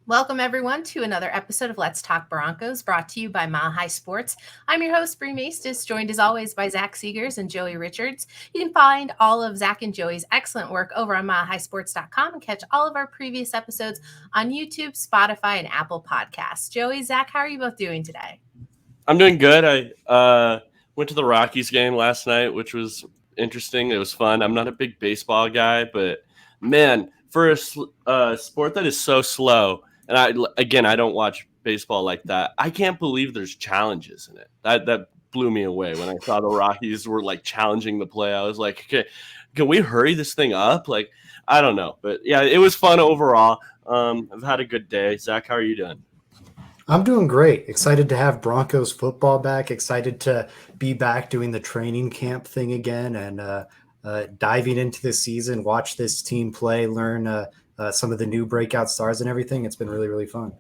Welcome, everyone, to another episode of Let's Talk Broncos, brought to you by Mile High Sports. I'm your host, Bree Maestas, joined as always by Zach Seegers and Joey Richards. You can find all of Zach and Joey's excellent work over on milehighsports.com and catch all of our previous episodes on YouTube, Spotify, and Apple Podcasts. Joey, Zach, how are you both doing today? I'm doing good. I went to the Rockies game last night, which was interesting. It was fun. I'm not a big baseball guy, but man, for a sport that is so slow, and I don't watch baseball like that. I can't believe there's challenges in it. That blew me away when I saw the Rockies were like challenging the play. I was like, okay, can we hurry this thing up? Like, I don't know, but yeah, it was fun overall. I've had a good day. Zach, how are you doing? I'm doing great. Excited to have Broncos football back. Excited to be back doing the training camp thing again and diving into the season, watch this team play, learn some of the new breakout stars and everything. It's been really, really fun.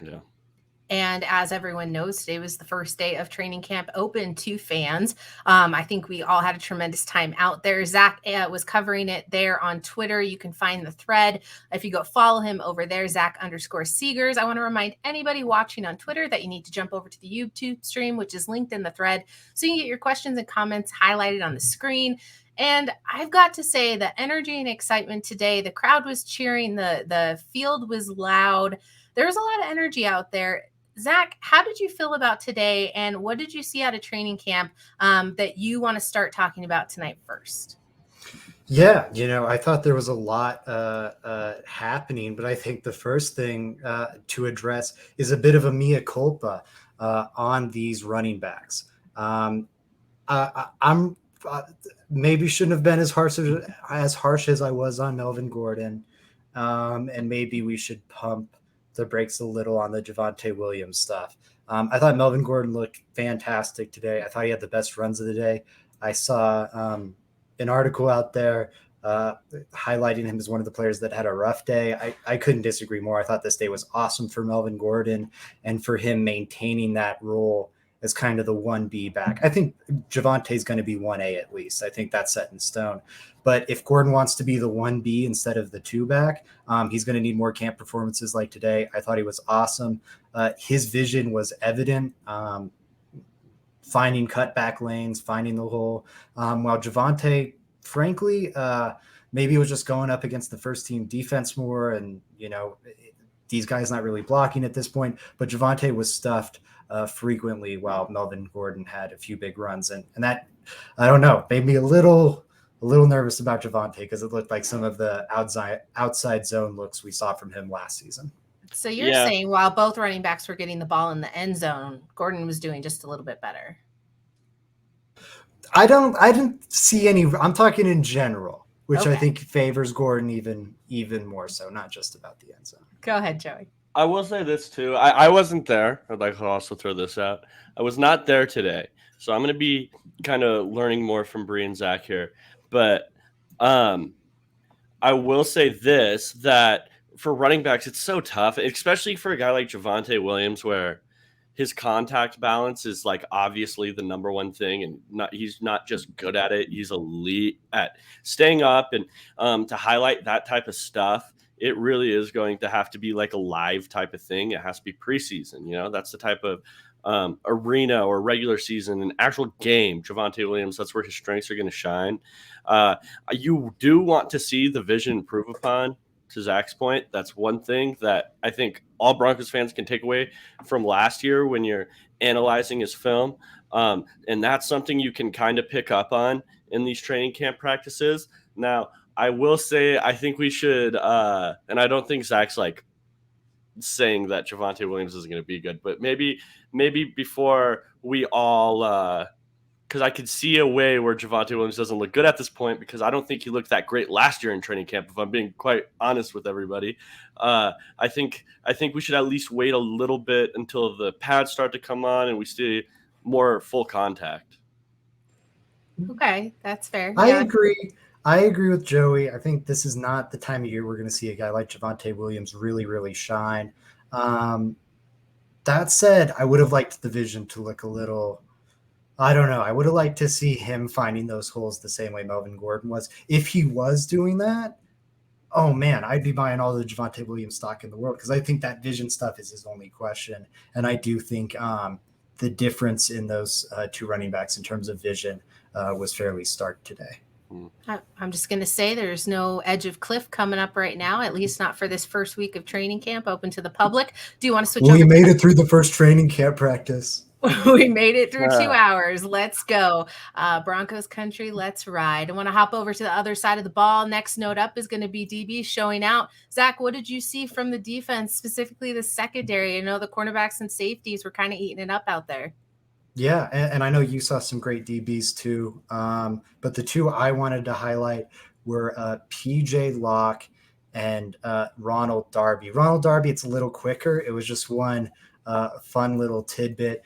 Yeah. And as everyone knows, today was the first day of training camp open to fans. I think we all had a tremendous time out there. Zach was covering it there on Twitter. You can find the thread if you go follow him over there, Zach_Seegers. I want to remind anybody watching on Twitter that you need to jump over to the YouTube stream, which is linked in the thread, so you can get your questions and comments highlighted on the screen. And I've got to say, the energy and excitement today, the crowd was cheering, the field was loud. There was a lot of energy out there. Zach, how did you feel about today, and what did you see out of training camp that you want to start talking about tonight first? Yeah, I thought there was a lot happening, but I think the first thing to address is a bit of a mea culpa on these running backs. I'm maybe shouldn't have been as harsh as I was on Melvin Gordon, and maybe we should pump the brakes a little on the Javonte Williams stuff. I thought Melvin Gordon looked fantastic today. I thought he had the best runs of the day. I saw an article out there highlighting him as one of the players that had a rough day. I couldn't disagree more. I thought this day was awesome for Melvin Gordon and for him maintaining that role as kind of the 1B back. I think Javonte's going to be 1A at least. I think that's set in stone. But if Gordon wants to be the 1B instead of the 2 back, he's going to need more camp performances like today. I thought he was awesome. His vision was evident, finding cutback lanes, finding the hole. While Javonte, frankly, maybe it was just going up against the first team defense more. And, these guys not really blocking at this point. But Javonte was stuffed frequently while Melvin Gordon had a few big runs. And that, I don't know, made me a little nervous about Javonte because it looked like some of the outside zone looks we saw from him last season. So you're saying while both running backs were getting the ball in the end zone, Gordon was doing just a little bit better. I didn't see any. I'm talking in general, which Okay. I think favors Gordon even more so, not just about the end zone. Go ahead, Joey. I will say this too. I wasn't there. I'd like to also throw this out. I was not there today, so I'm going to be kind of learning more from Bree and Zach here. But I will say this, that for running backs, it's so tough, especially for a guy like Javonte Williams, where his contact balance is like obviously the number one thing, and he's not just good at it; he's elite at staying up. And to highlight that type of stuff, it really is going to have to be like a live type of thing. It has to be preseason. That's the type of arena or regular season, an actual game. Javonte Williams, that's where his strengths are going to shine. You do want to see the vision improve upon. To Zach's point, that's one thing that I think all Broncos fans can take away from last year when you're analyzing his film. And that's something you can kind of pick up on in these training camp practices. Now, I will say I think we should, and I don't think Zach's like saying that Javonte Williams isn't going to be good, but maybe before we all because I could see a way where Javonte Williams doesn't look good at this point, because I don't think he looked that great last year in training camp, if I'm being quite honest with everybody. I think we should at least wait a little bit until the pads start to come on and we see more full contact. Okay, that's fair. I agree with Joey. I think this is not the time of year we're going to see a guy like Javonte Williams really, really shine. That said, I would have liked the vision to look a little, I don't know. I would have liked to see him finding those holes the same way Melvin Gordon was. If he was doing that, oh man, I'd be buying all the Javonte Williams stock in the world, because I think that vision stuff is his only question. And I do think the difference in those two running backs in terms of vision was fairly stark today. I'm just going to say there's no edge of cliff coming up right now, at least not for this first week of training camp open to the public. Do you want to switch over? We made it through the first training camp practice. We made it through 2 hours. Let's go. Broncos country, let's ride. I want to hop over to the other side of the ball. Next note up is going to be DB showing out. Zach, what did you see from the defense, specifically the secondary? I know the cornerbacks and safeties were kind of eating it up out there. Yeah, and I know you saw some great DBs too, but the two I wanted to highlight were PJ Locke and Ronald Darby. Ronald Darby, it's a little quicker. It was just one fun little tidbit.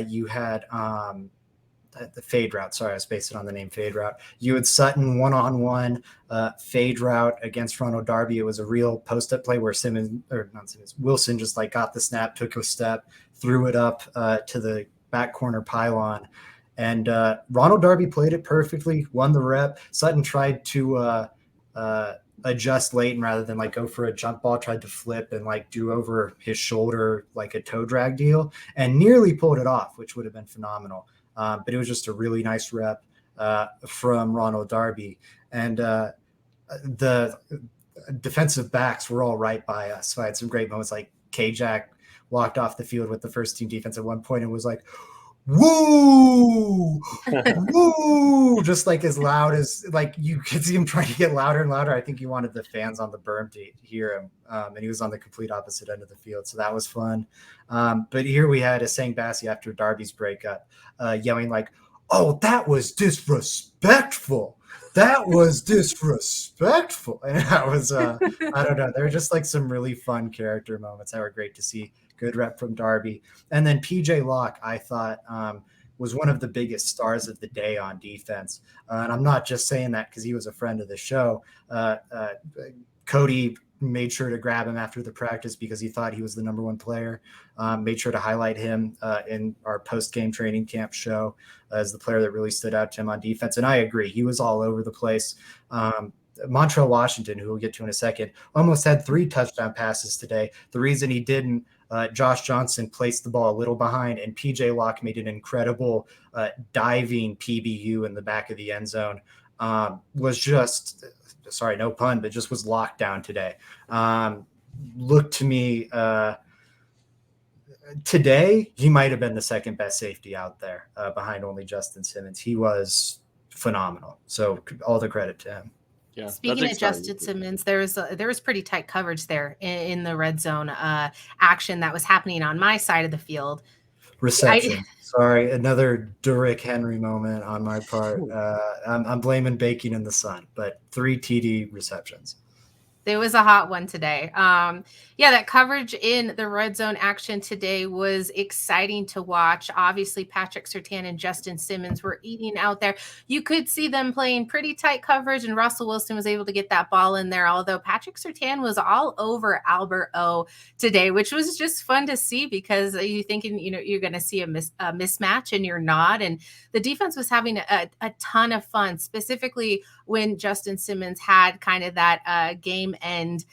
You had the fade route. Sorry, I was basing it on the name fade route. You had Sutton one-on-one fade route against Ronald Darby. It was a real post-up play where Wilson just like got the snap, took a step, threw it up to the back corner pylon, and Ronald Darby played it perfectly, won the rep. Sutton tried to adjust late, and rather than like go for a jump ball, tried to flip and like do over his shoulder like a toe drag deal, and nearly pulled it off, which would have been phenomenal. But it was just a really nice rep from Ronald Darby, and the defensive backs were all right by us. So I had some great moments, like K-Jack walked off the field with the first team defense at one point and was like, woo, woo, just like as loud as, like, you could see him trying to get louder and louder. I think he wanted the fans on the berm to hear him, and he was on the complete opposite end of the field, so that was fun. But here we had Asang Bassi after Darby's breakup yelling like, oh, that was disrespectful. That was disrespectful. And that was, I don't know, there were just like some really fun character moments that were great to see. Good rep from Darby. And then PJ Locke, I thought, was one of the biggest stars of the day on defense. And I'm not just saying that because he was a friend of the show. Cody made sure to grab him after the practice because he thought he was the number one player. Made sure to highlight him in our post-game training camp show as the player that really stood out to him on defense. And I agree, he was all over the place. Montrell Washington, who we'll get to in a second, almost had 3 touchdown passes today. The reason he didn't, Josh Johnson placed the ball a little behind, and PJ Locke made an incredible diving PBU in the back of the end zone. Was just, sorry, no pun, but just was locked down today. Looked to me today, he might have been the second best safety out there behind only Justin Simmons. He was phenomenal. So all the credit to him. Yeah, speaking of Justin Simmons, there was pretty tight coverage there in the red zone action that was happening on my side of the field. Reception. Sorry, another Derrick Henry moment on my part. I'm blaming baking in the sun, but 3 TD receptions. It was a hot one today. That coverage in the red zone action today was exciting to watch. Obviously, Patrick Surtain and Justin Simmons were eating out there. You could see them playing pretty tight coverage, and Russell Wilson was able to get that ball in there, although Patrick Surtain was all over Albert O today, which was just fun to see because you're thinking, you're going to see a mismatch, and you're not. And the defense was having a ton of fun, specifically when Justin Simmons had kind of that game end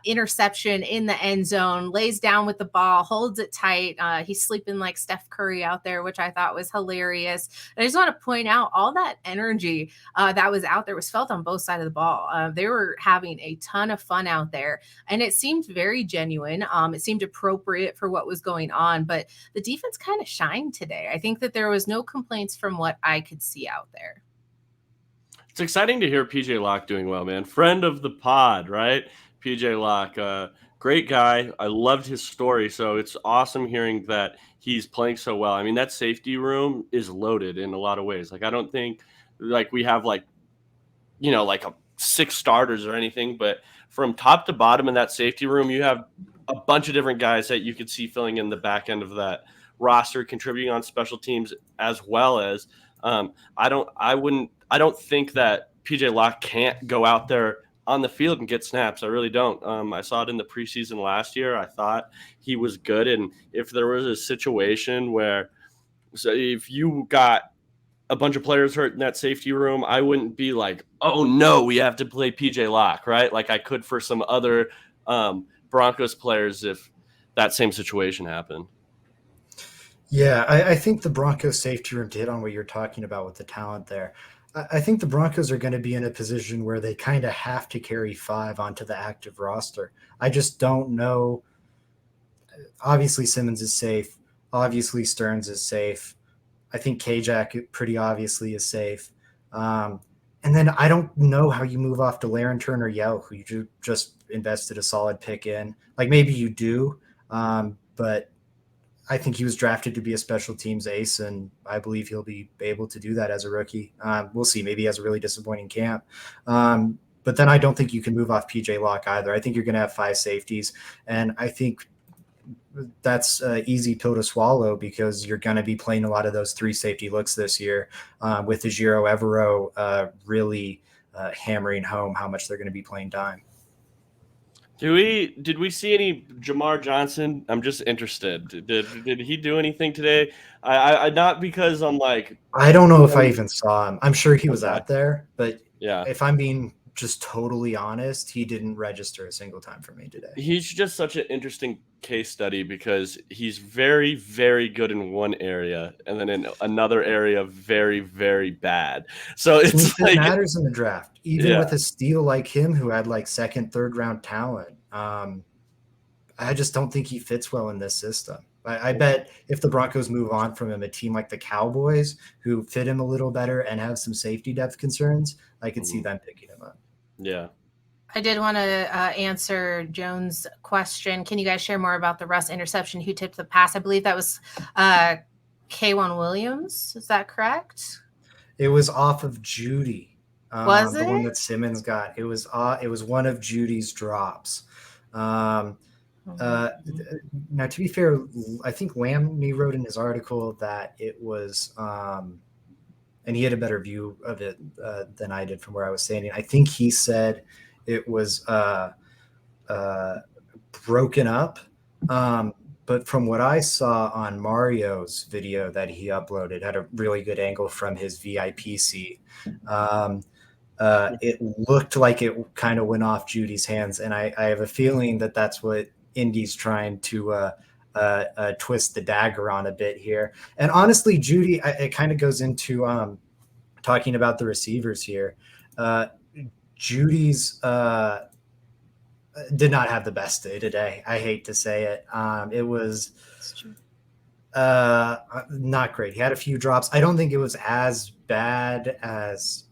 interception in the end zone, lays down with the ball, holds it tight. He's sleeping like Steph Curry out there, which I thought was hilarious. And I just want to point out all that energy that was out there was felt on both sides of the ball. They were having a ton of fun out there, and it seemed very genuine. It seemed appropriate for what was going on, but the defense kind of shined today. I think that there was no complaints from what I could see out there. It's exciting to hear PJ Locke doing well, man. Friend of the pod, right? PJ Locke, great guy. I loved his story. So it's awesome hearing that he's playing so well. I mean, that safety room is loaded in a lot of ways. Like, I don't think like we have like 6 starters or anything, but from top to bottom in that safety room, you have a bunch of different guys that you could see filling in the back end of that roster, contributing on special teams, as well as I don't think that PJ Locke can't go out there on the field and get snaps. I really don't. I saw it in the preseason last year. I thought he was good. And if there was a situation where, so if you got a bunch of players hurt in that safety room, I wouldn't be like, oh no, we have to play PJ Locke, right? Like I could for some other Broncos players if that same situation happened. Yeah, I think the Broncos safety room did on what you're talking about with the talent there. I think the Broncos are going to be in a position where they kind of have to carry 5 onto the active roster. I just don't know. Obviously, Simmons is safe. Obviously, Stearns is safe. I think Kajak pretty obviously is safe. And then I don't know how you move off De'Laren Turner Yell, who you just invested a solid pick in. Like maybe you do, but I think he was drafted to be a special teams ace, and I believe he'll be able to do that as a rookie. We'll see. Maybe he has a really disappointing camp. But then I don't think you can move off PJ Locke either. I think you're going to have 5 safeties, and I think that's an easy pill to swallow because you're going to be playing a lot of those 3 safety looks this year with Ejiro Evero really hammering home how much they're going to be playing dime. Did we see any Jamar Johnson? I'm just interested. Did he do anything today? I not because I'm like, I don't know if I even saw him. I'm sure he was Okay. out there, but yeah, if I'm being just totally honest, he didn't register a single time for me today. he's just such an interesting case study because he's very, very good in one area and then in another area very, very bad. So Team it's fit like, matters in the draft, even yeah, with a steal like him who had like 2nd, 3rd round talent. I just don't think he fits well in this system. I bet if the Broncos move on from him, a team like the Cowboys, who fit him a little better and have some safety depth concerns, I could see them picking him up. yeah. I did want to answer Jones' question. Can you guys share more about the Russ interception? Who tipped the pass? I believe that was K'Wan Williams. Is that correct? It was off of Judy. Was the one it? that Simmons got? It was one of Judy's drops. Now, to be fair, I think Lamney wrote in his article that it was, and he had a better view of it than I did from where I was standing. I think he said it was broken up. But from what I saw on Mario's video that he uploaded, had a really good angle from his VIP seat. It looked like it kind of went off Judy's hands, and I have a feeling that that's what Indy's trying to twist the dagger on a bit here. And honestly, Judy, it kind of goes into talking about the receivers here. Judy's did not have the best day today. I hate to say it. It was not great. He had a few drops. I don't think it was as bad as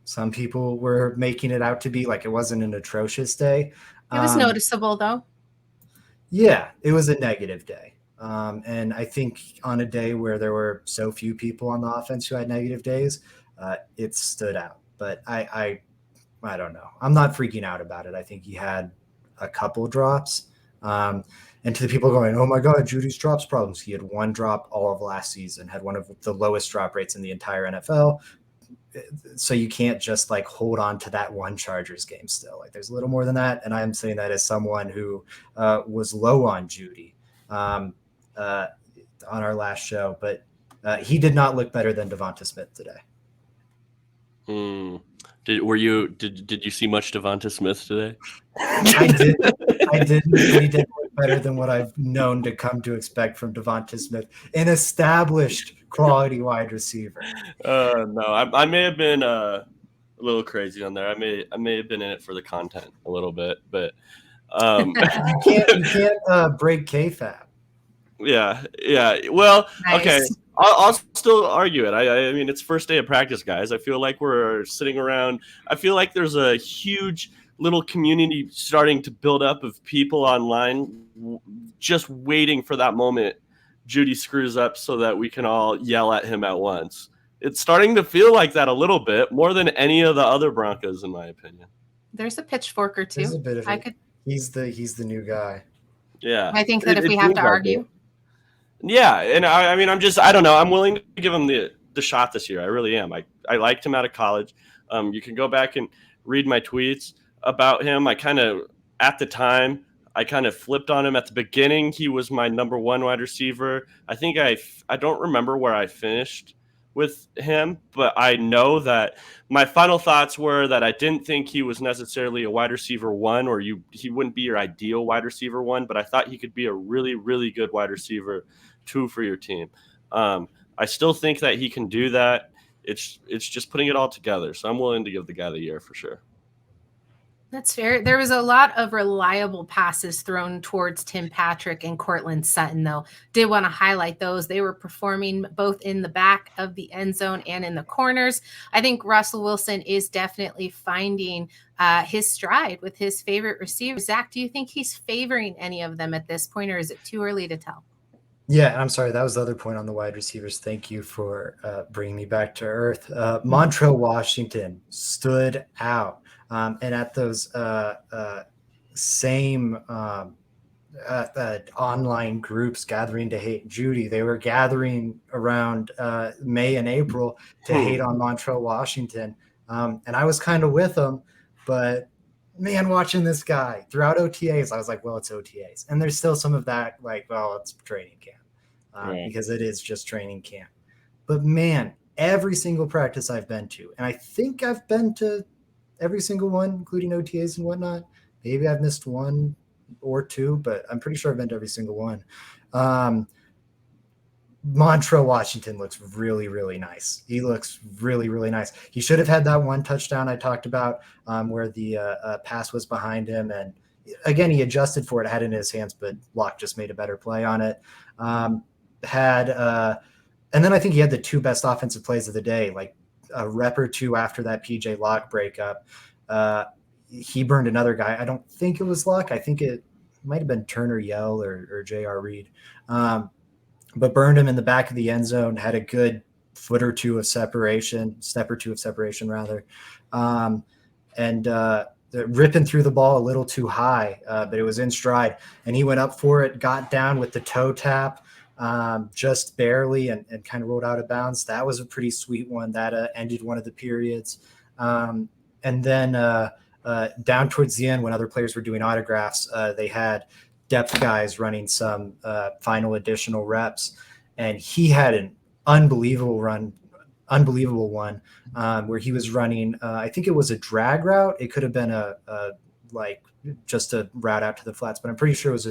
some people were making it out to be. Like it wasn't an atrocious day. It was noticeable, though. Yeah, it was a negative day. And I think on a day where there were so few people on the offense who had negative days, it stood out. But I don't know. I'm not freaking out about it. I think he had a couple drops. And to the people going, oh my God, Judy's drops problems. He had 1 drop all of last season, had one of the lowest drop rates in the entire NFL. So you can't just like hold on to that one Chargers game still. Like there's a little more than that. And I'm saying that as someone who was low on Judy on our last show, but he did not look better than Devonta Smith today. Did you see much Devonta Smith today? I didn't. He did look better than what I've known to come to expect from Devonta Smith, an established quality wide receiver. No, I may have been a little crazy on there. I may have been in it for the content a little bit, but you can't break KFAB. Yeah. Well, Nice. Okay. I'll still argue it. I mean, it's first day of practice, guys. I feel like we're sitting around. I feel like there's a huge little community starting to build up of people online just waiting for that moment Judy screws up so that we can all yell at him at once. It's starting to feel like that a little bit more than any of the other Broncos, in my opinion. There's a pitchfork or two. There's a bit of it. He's the new guy. Yeah. I think that if we have to argue. Yeah, and I mean, I don't know. I'm willing to give him the shot this year. I really am. I liked him out of college. You can go back and read my tweets about him. At the time, I kind of flipped on him at the beginning. He was my number 1 wide receiver. I think I don't remember where I finished with him, but I know that my final thoughts were that I didn't think he was necessarily a wide receiver one, or he wouldn't be your ideal wide receiver one, but I thought he could be a really, really good wide receiver two for your team. I still think that he can do that. It's just putting it all together. So I'm willing to give the guy the year for sure. That's fair. There was a lot of reliable passes thrown towards Tim Patrick and Cortland Sutton, though. Did want to highlight those. They were performing both in the back of the end zone and in the corners. I think Russell Wilson is definitely finding his stride with his favorite receivers. Zach, do you think he's favoring any of them at this point, or is it too early to tell? Yeah, I'm sorry. That was the other point on the wide receivers. Thank you for bringing me back to earth. Montrell Washington stood out. And at those same online groups gathering to hate Judy, they were gathering around May and April to hate on Montrell Washington. And I was kind of with them, but man, watching this guy throughout OTAs, I was like, well, it's OTAs. And there's still some of that, like, well, it's training camp because it is just training camp. But man, every single practice I've been to, and I think I've been to every single one, including OTAs and whatnot. Maybe I've missed one or two, but I'm pretty sure I've been to every single one. Montrell Washington looks really, really nice. He looks really, really nice. He should have had that one touchdown I talked about where the pass was behind him. And again, he adjusted for it, had it in his hands, but Locke just made a better play on it. And then I think he had the two best offensive plays of the day, like a rep or two after that PJ Locke breakup. He burned another guy. I don't think it was Locke. I think it might have been Turner Yell or J.R. Reed. But burned him in the back of the end zone, had a good step or two of separation rather. And ripping through the ball a little too high, but it was in stride. And he went up for it, got down with the toe tap, just barely, and kind of rolled out of bounds. That was a pretty sweet one that ended one of the periods. And then down towards the end, when other players were doing autographs, they had depth guys running some final additional reps, and he had an unbelievable one where he was running, I think it was a drag route. It could have been a like just a route out to the flats, but I'm pretty sure it was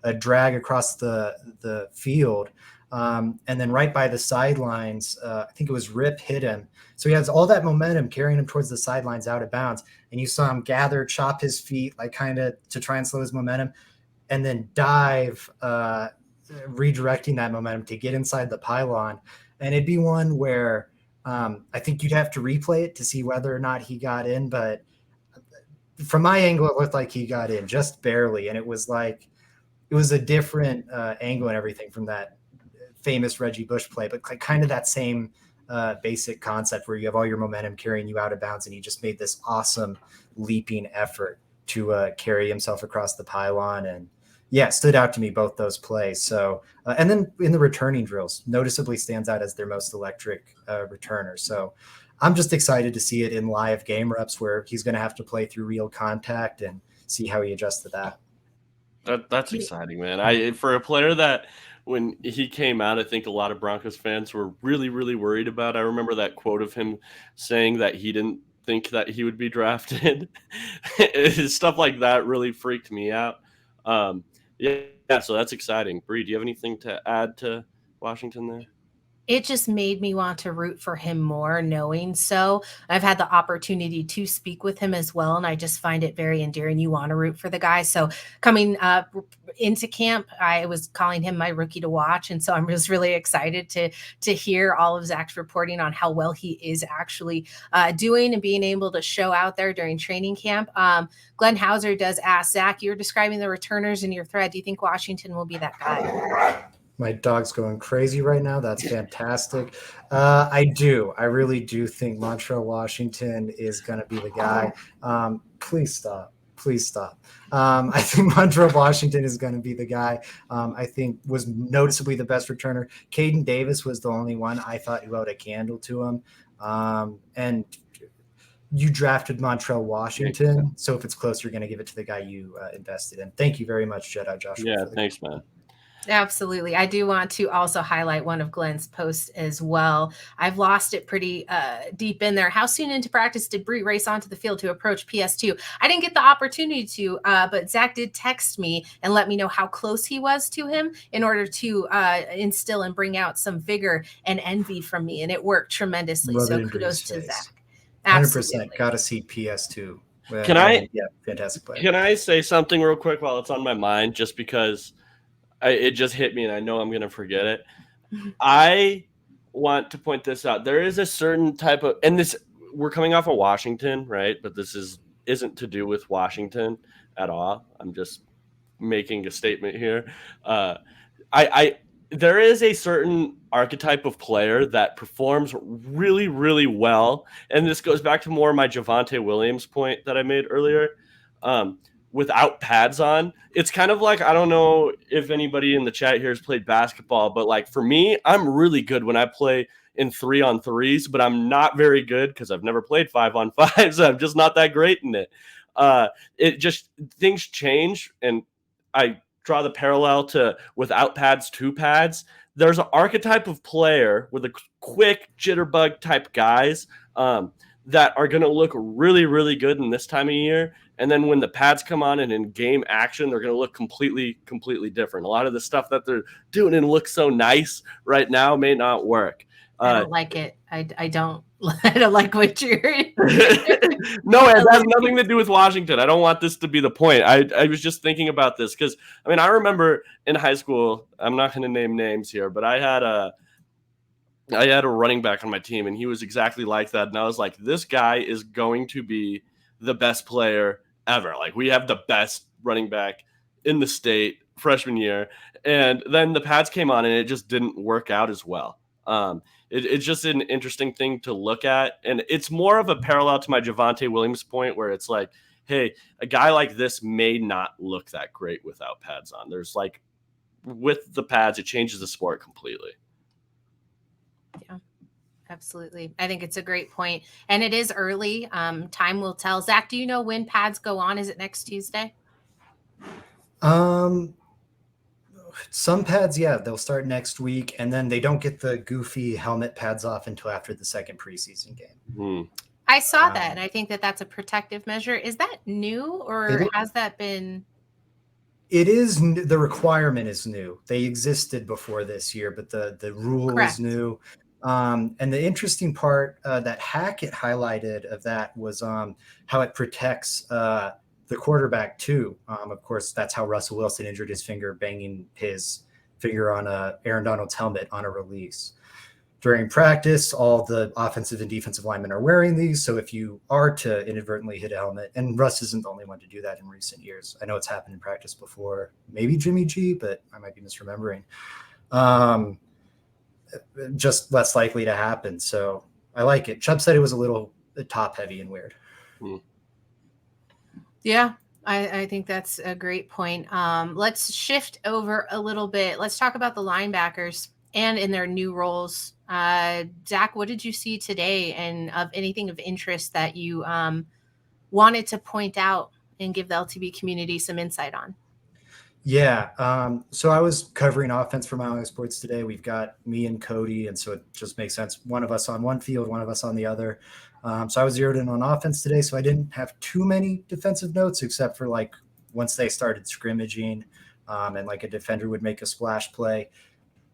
a drag across the field. And then right by the sidelines, I think it was Rip hit him. So he has all that momentum carrying him towards the sidelines out of bounds. And you saw him gather, chop his feet, like kind of to try and slow his momentum, and then dive, redirecting that momentum to get inside the pylon. And it'd be one where I think you'd have to replay it to see whether or not he got in. But from my angle, it looked like he got in just barely. And it was a different angle and everything from that famous Reggie Bush play, but kind of that same basic concept where you have all your momentum carrying you out of bounds, and he just made this awesome leaping effort to carry himself across the pylon. And yeah, stood out to me, both those plays. So, and then in the returning drills, noticeably stands out as their most electric returner. So I'm just excited to see it in live game reps where he's going to have to play through real contact and see how he adjusts to that. That's exciting, man. For a player that when he came out, I think a lot of Broncos fans were really, really worried about. I remember that quote of him saying that he didn't think that he would be drafted. Stuff like that really freaked me out. Yeah, so that's exciting. Bree, do you have anything to add to Washington there? It just made me want to root for him more, knowing so. I've had the opportunity to speak with him as well, and I just find it very endearing. You want to root for the guy. So coming into camp, I was calling him my rookie to watch, and so I'm just really excited to hear all of Zach's reporting on how well he is actually doing and being able to show out there during training camp. Glenn Hauser does ask, Zach, you're describing the returners in your thread. Do you think Washington will be that guy? My dog's going crazy right now. That's fantastic. I really do think Montrell Washington is going to be the guy. Please stop. I think Montrell Washington is going to be the guy. I think was noticeably the best returner. Caden Davis was the only one I thought who held a candle to him. And you drafted Montrell Washington, so if it's close, you're going to give it to the guy you invested in. Thank you very much, Jedi Joshua. Yeah, thanks, man. Absolutely. I do want to also highlight one of Glenn's posts as well. I've lost it pretty deep in there. How soon into practice did Bree race onto the field to approach PS2? I didn't get the opportunity to, but Zach did text me and let me know how close he was to him in order to instill and bring out some vigor and envy from me. And it worked tremendously. Rub it So in kudos Bree's to face. Zach. 100%. Got to see PS2. Can I? Yeah, fantastic player. Can I say something real quick while it's on my mind, just because it just hit me and I know I'm going to forget it. I want to point this out. There is a certain type of, and this, we're coming off of Washington, right? But this isn't to do with Washington at all. I'm just making a statement here. There is a certain archetype of player that performs really, really well. And this goes back to more of my Javonte Williams point that I made earlier. Without pads on, it's kind of like, I don't know if anybody in the chat here has played basketball, but like for me, I'm really good when I play in 3-on-3s, but I'm not very good because I've never played 5-on-5s. I'm just not that great in it. It just, things change, and I draw the parallel to without pads to pads. There's an archetype of player with a quick jitterbug type guys that are going to look really, really good in this time of year. And then when the pads come on and in game action, they're going to look completely, completely different. A lot of the stuff that they're doing and looks so nice right now may not work. I don't like it. I don't. I don't like what you're. No, it has nothing to do with Washington. I don't want this to be the point. I was just thinking about this because, I mean, I remember in high school, I'm not going to name names here, but I had a running back on my team, and he was exactly like that. And I was like, this guy is going to be the best player ever. Like, we have the best running back in the state freshman year. And then the pads came on, and it just didn't work out as well. It's just an interesting thing to look at. And it's more of a parallel to my Javonte Williams point, where it's like, hey, a guy like this may not look that great without pads on. There's like, with the pads, it changes the sport completely. Yeah, absolutely. I think it's a great point. And it is early. Time will tell. Zach, do you know when pads go on? Is it next Tuesday? Some pads, yeah, they'll start next week, and then they don't get the goofy helmet pads off until after the second preseason game. Mm-hmm. I saw that, and I think that that's a protective measure. Is that new, or has that been? It is. The requirement is new. They existed before this year, but the rule is new. And the interesting part that Hackett highlighted of that was how it protects the quarterback too. Of course, that's how Russell Wilson injured his finger, banging his finger on Aaron Donald's helmet on a release. During practice, all the offensive and defensive linemen are wearing these. So if you are to inadvertently hit a helmet, and Russ isn't the only one to do that in recent years. I know it's happened in practice before, maybe Jimmy G, but I might be misremembering. Just less likely to happen. So I like it. Chubb said it was a little top heavy and weird. Yeah, I think that's a great point. Let's shift over a little bit. Let's talk about the linebackers and in their new roles. Zach, what did you see today, and of anything of interest that you wanted to point out and give the LTB community some insight on? Yeah. So I was covering offense for Mile High Sports today. We've got me and Cody, and so it just makes sense. One of us on one field, one of us on the other. So I was zeroed in on offense today, so I didn't have too many defensive notes, except for like once they started scrimmaging and like a defender would make a splash play.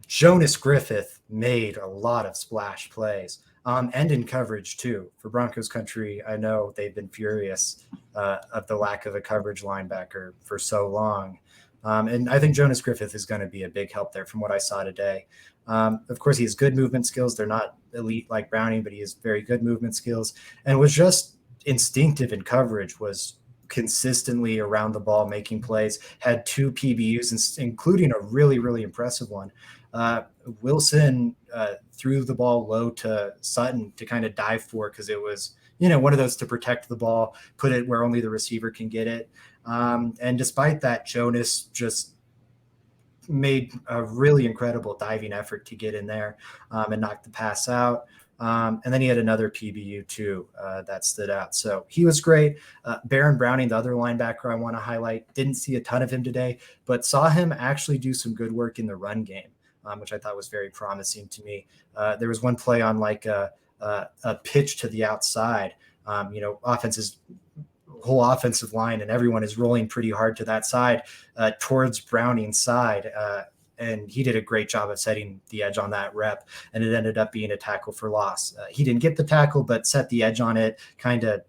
Jonas Griffith made a lot of splash plays and in coverage too. For Broncos country, I know they've been furious of the lack of a coverage linebacker for so long. And I think Jonas Griffith is going to be a big help there from what I saw today. Of course, he has good movement skills. They're not elite like Browning, but he has very good movement skills and was just instinctive in coverage, was consistently around the ball making plays, had 2 PBUs, including a really, really impressive one. Wilson threw the ball low to Sutton to kind of dive for, because it was, one of those to protect the ball, put it where only the receiver can get it. And despite that, Jonas just made a really incredible diving effort to get in there and knock the pass out. And then he had another PBU too that stood out. So he was great. Baron Browning, the other linebacker I want to highlight, didn't see a ton of him today, but saw him actually do some good work in the run game, which I thought was very promising to me. There was one play on like a pitch to the outside. Offense's whole offensive line and everyone is rolling pretty hard to that side towards Browning's side. And he did a great job of setting the edge on that rep, and it ended up being a tackle for loss. He didn't get the tackle, but set the edge on it, kind of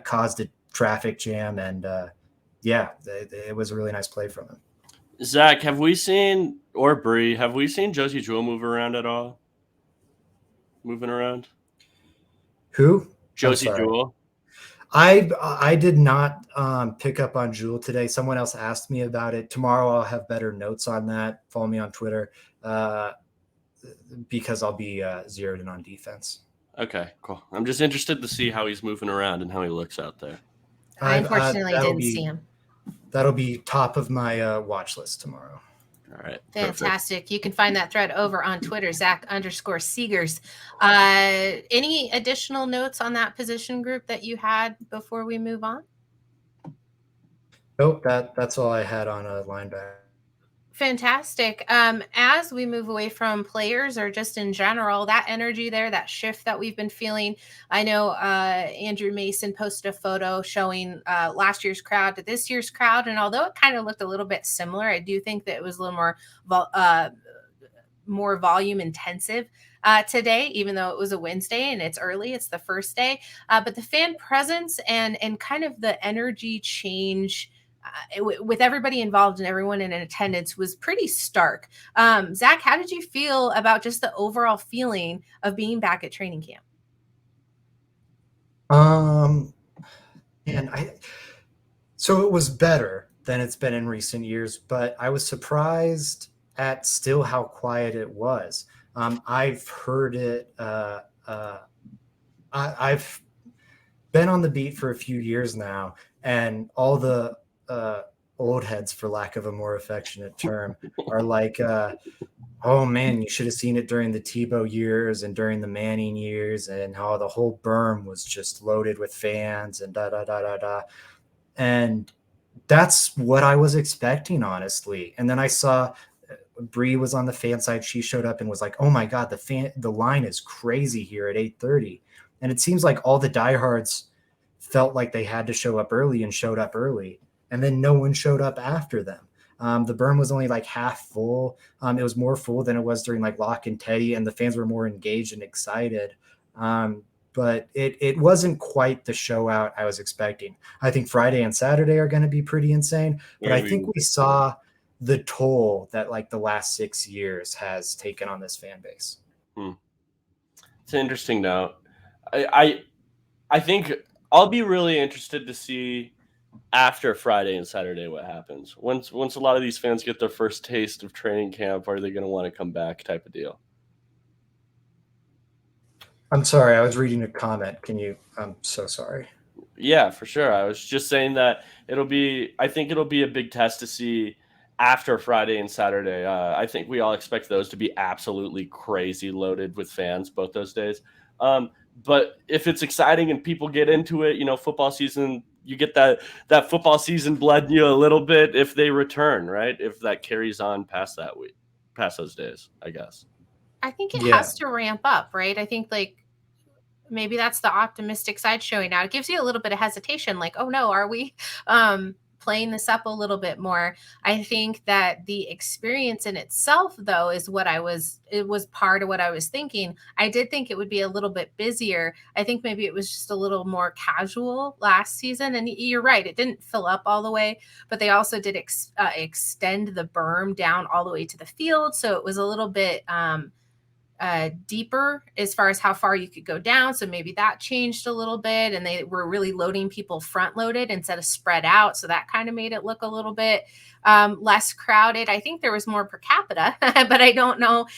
caused a traffic jam, and it was a really nice play from him. Zach, have we seen, or Bree, have we seen Josie Jewell move around at all? Moving around? Who? Josie Jewell. I did not pick up on Jewel today. Someone else asked me about it. Tomorrow I'll have better notes on that. Follow me on Twitter because I'll be zeroed in on defense. Okay, cool. I'm just interested to see how he's moving around and how he looks out there. I unfortunately didn't see him. That'll be top of my watch list tomorrow. All right. Fantastic. Perfect. You can find that thread over on Twitter, Zach_Seegers. Any additional notes on that position group that you had before we move on? Nope, that's all I had on a linebacker. Fantastic. As we move away from players or just in general, that energy there, that shift that we've been feeling. I know Andrew Mason posted a photo showing last year's crowd to this year's crowd. And although it kind of looked a little bit similar, I do think that it was a little more volume intensive today, even though it was a Wednesday and it's early, it's the first day. But the fan presence and kind of the energy change with everybody involved and everyone in attendance was pretty stark. Zach, how did you feel about just the overall feeling of being back at training camp? So it was better than it's been in recent years, but I was surprised at still how quiet it was. I've heard it. I've been on the beat for a few years now, and all the old heads, for lack of a more affectionate term, are like, oh man, you should have seen it during the Tebow years and during the Manning years, and how the whole berm was just loaded with fans and and that's what I was expecting, honestly. And then I saw Bree was on the fan side. She showed up and was like, oh my God, the line is crazy here at 8:30. And it seems like all the diehards felt like they had to show up early and showed up early. And then no one showed up after them. The berm was only like half full. It was more full than it was during like Locke and Teddy, and the fans were more engaged and excited. But it wasn't quite the show out I was expecting. I think Friday and Saturday are going to be pretty insane, but I think we saw the toll that like the last 6 years has taken on this fan base. It's an interesting note. I think I'll be really interested to see after Friday and Saturday what happens. Once a lot of these fans get their first taste of training camp, are they going to want to come back type of deal? I'm sorry, I was reading a comment. I'm so sorry. Yeah, for sure. I was just saying that I think it'll be a big test to see after Friday and Saturday. I think we all expect those to be absolutely crazy loaded with fans both those days. But if it's exciting and people get into it, football season, you get that football season blood in you a little bit if they return, right? If that carries on past that week, past those days, I guess. I think it has to ramp up, right? I think like maybe that's the optimistic side showing out. It gives you a little bit of hesitation, like, oh no, are we playing this up a little bit more? I think that the experience in itself, though, is it was part of what I was thinking. I did think it would be a little bit busier. I think maybe it was just a little more casual last season. And you're right, it didn't fill up all the way, but they also did extend the berm down all the way to the field. So it was a little bit deeper as far as how far you could go down. So maybe that changed a little bit, and they were really loading people front loaded instead of spread out. So that kind of made it look a little bit less crowded. I think there was more per capita, but I don't know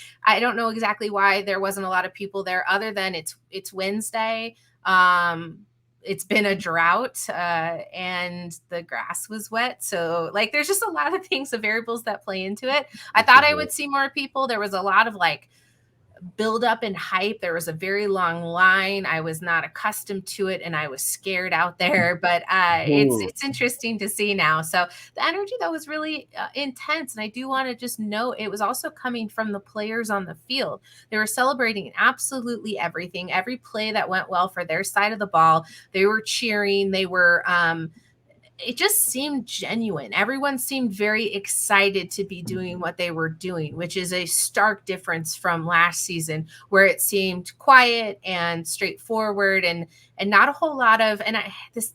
exactly why there wasn't a lot of people there other than it's Wednesday. It's been a drought and the grass was wet. So like, there's just a lot of things, the variables that play into it. I thought I would see more people. There was a lot of like build up and hype. There was a very long line. I was not accustomed to it, and I was scared out there. But it's interesting to see now. So the energy though was really intense, and I do want to just note it was also coming from the players on the field. They were celebrating absolutely everything, every play that went well for their side of the ball. They were cheering. They were. It just seemed genuine. Everyone seemed very excited to be doing what they were doing, which is a stark difference from last season where it seemed quiet and straightforward and not a whole lot of, and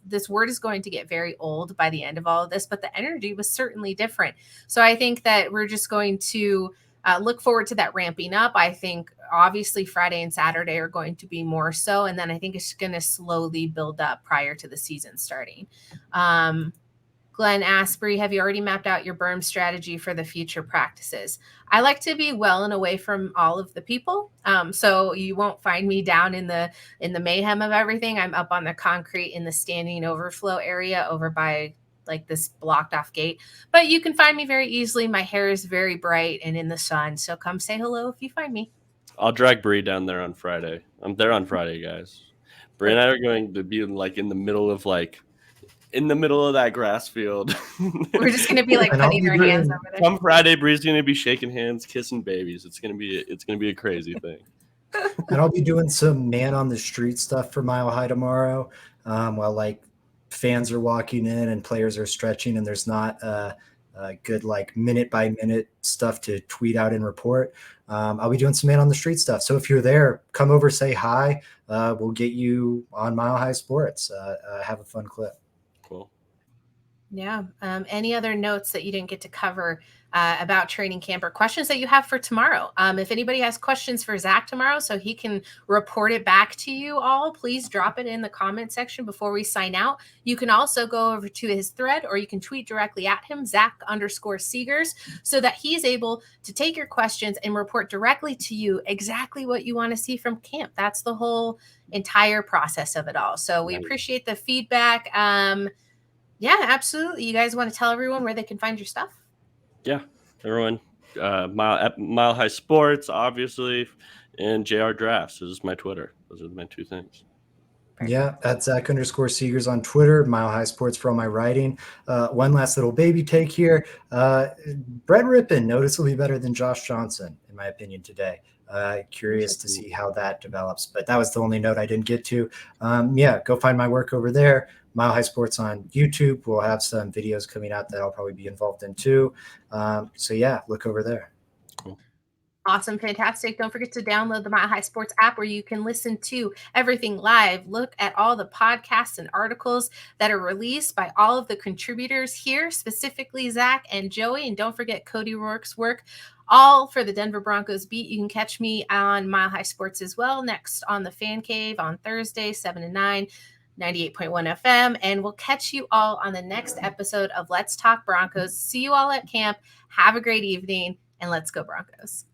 this word is going to get very old by the end of all of this, but the energy was certainly different. So I think that we're just going to look forward to that ramping up. I think obviously Friday and Saturday are going to be more so. And then I think it's going to slowly build up prior to the season starting. Glenn Asprey, have you already mapped out your berm strategy for the future practices? I like to be well and away from all of the people. So you won't find me down in the mayhem of everything. I'm up on the concrete in the standing overflow area over by like this blocked off gate, but you can find me very easily. My hair is very bright and in the sun. So come say hello if you find me. I'll drag Bree down there on Friday. I'm there on Friday, guys. Bree and I are going to be like in the middle of that grass field. We're just going to be like putting our hands over there. Come Friday, Bree's going to be shaking hands, kissing babies. It's going to be a crazy thing. And I'll be doing some man on the street stuff for Mile High tomorrow, while like fans are walking in and players are stretching, and there's not good like minute by minute stuff to tweet out and report. I'll be doing some man on the street stuff. So if you're there, come over, say hi. We'll get you on Mile High Sports. Have a fun clip. Cool. Yeah. Any other notes that you didn't get to cover about training camp or questions that you have for tomorrow? If anybody has questions for Zach tomorrow so he can report it back to you all, please drop it in the comment section before we sign out. You can also go over to his thread or you can tweet directly at him, Zach_Seegers, so that he's able to take your questions and report directly to you exactly what you want to see from camp. That's the whole entire process of it all. So we appreciate the feedback. Yeah, absolutely. You guys want to tell everyone where they can find your stuff? Yeah, everyone. Mile High Sports, obviously, and JR Drafts is my Twitter. Those are my two things. Yeah, at Zach_Seegers on Twitter, Mile High Sports for all my writing. One last little baby take here. Brett Rippon noticeably better than Josh Johnson, in my opinion, today. Curious to see how that develops, but that was the only note I didn't get to. Yeah, go find my work over there. Mile High Sports on YouTube. We'll have some videos coming out that I'll probably be involved in too. So yeah, look over there. Cool. Awesome. Fantastic. Don't forget to download the Mile High Sports app where you can listen to everything live, look at all the podcasts and articles that are released by all of the contributors here, specifically Zach and Joey. And don't forget Cody Rourke's work, all for the Denver Broncos beat. You can catch me on Mile High Sports as well. Next on the Fan Cave on Thursday, 7 to 9. 98.1 FM, and we'll catch you all on the next episode of Let's Talk Broncos. See you all at camp. Have a great evening, and let's go Broncos.